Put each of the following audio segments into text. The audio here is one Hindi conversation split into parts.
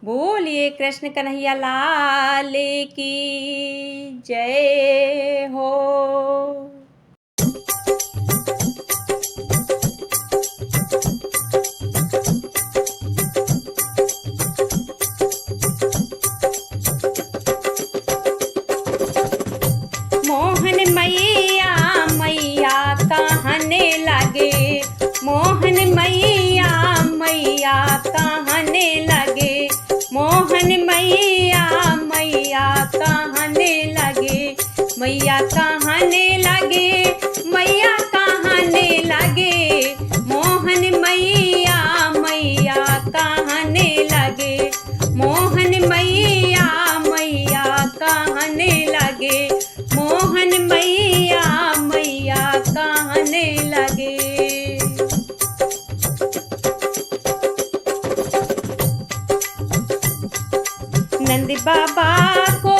बोलिए कृष्ण कन्हैया लाल की जय हो। मोहन मैया मैया कहने लगे, मोहन मैया मैया कहने लगे, मोहन मैया मैया कहने लगे, मैया कहने लगे, मैया कहने लगे, मोहन मैया मैया कहने लगे, मोहन मैया मैया कहने लगे, मोहन मैया मैया कहने लगे। नंद बाबा को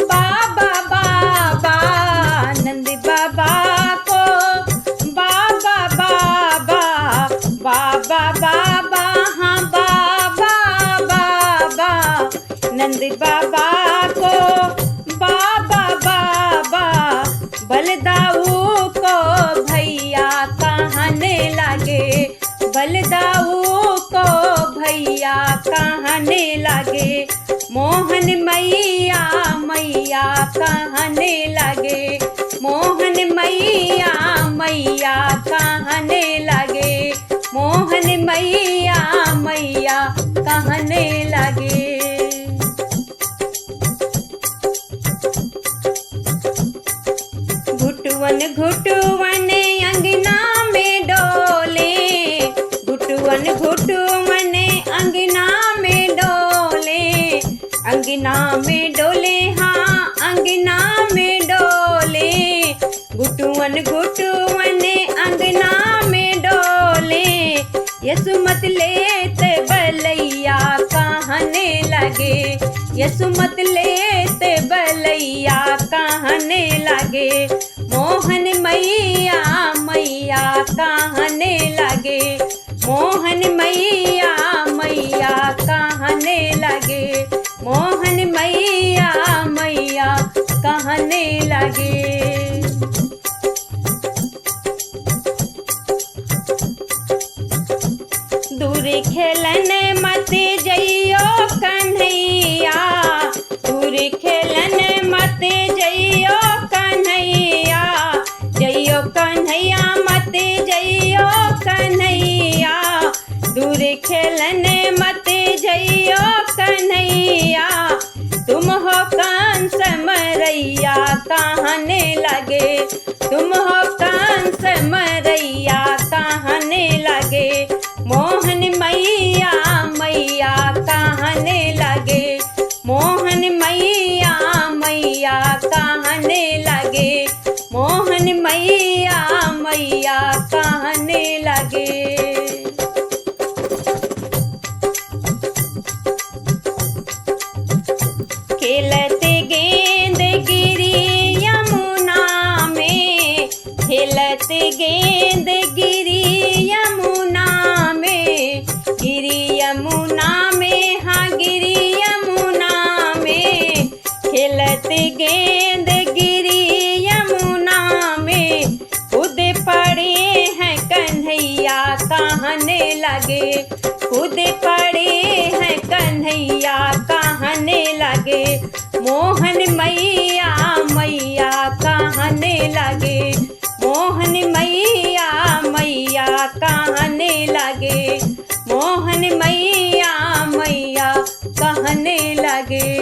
बाबा बाबा, नंद बाबा को बाबा बाबा, बाबा बाबा हाँ बाबा बाबा, नंद बाबा को बाबा बाबा, बलदाऊ को भैया कहने लगे, बलदाऊ को भैया कहने लगे, मोहन मैया मैया कहने लगे, मोहन मैया मैया कहने लगे, मोहन मैया मैया कहने लगे। घुटवन घुटवन अंगना में डोले, घुटवन घुटवन अंगना में डोले, अंगना में डोले हाँ अंगना में डोले, घुटवन घुटवन अंगना में डोले, यसुमत लेते बलैया कहने लगे, यसुमत लेते बलैया कहने लगे, मोहन मैया मैया कहने लगे, मोहन मैया मैया कहने लगे, मोहन मैया मैया कहने लगे। दूर खेलन मत जइयो कन्हैया, दूर खेलन मत जइयो कन्हैया, जइयो कन्हैया मत जइयो कन्हैया, दूर खेलन मत जइयो कन्हैया, तुम हो कंस मरैया कहने लगे, तुम हो कंस मरैया कहने लगे, मोहन मैया मैया कहने लगे, मोहन मैया मैया कहने लगे, मोहन मैया मैया कहने लगे। खेलते गेंद गिरी यमुना में, खेलते गेंद गिरी यमुना में, गिरी यमुना में हाँ गिरी यमुना में, खेलते गेंद गिरी यमुना में, खुद पड़े हैं कन्हैया कहने लगे, खुद पड़े हैं कन्हैया कहने लगे, मोहन मैया मैया कहने लगे, मोहन मैया मैया कहने लगे, मोहन मैया मैया कहने लगे।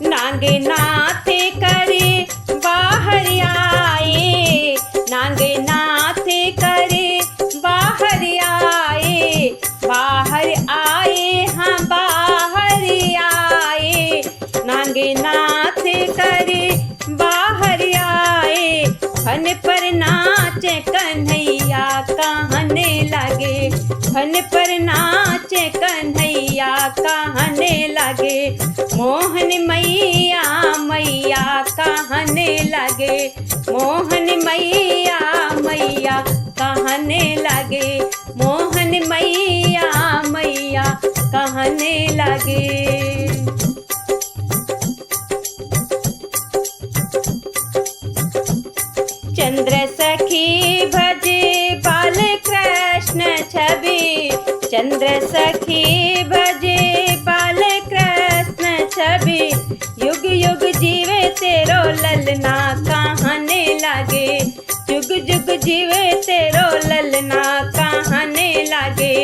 नागे नाथे करे बाहर आए, नागे नाथे करे बाहर आए, बाहर आए हाँ बाहर आए, नागे नाथ करे बाहर आए, फन पर नाचे कन्हैया कहने लगे, फन पर नाचे कन्हैया कहने लगे, मोहन मैया मैया कहने लगे, मोहन मैया मैया कहने लगे। कहने लगे। चंद्र सखी भजे बाल कृष्ण छवि, चंद्र सखी भजे बाल कृष्ण छवि, युग युग जीवे तेरो ललना कहने लगे, जुग जुग जीवे तेरो ललना कहने लगे।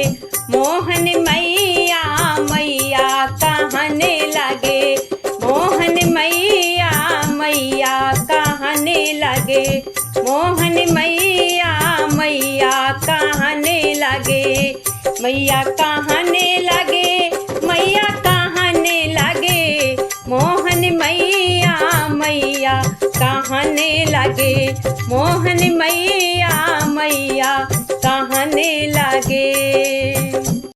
मोहन मैया मैया कहने लगे, मोहन मैया मैया कहने लगे, मोहन मैया मैया कहने लगे। मैया कहने लगे, मैया कहने लगे, मोहन मैया मैया कहने लगे, मोहन मैया मैया कहने लगे।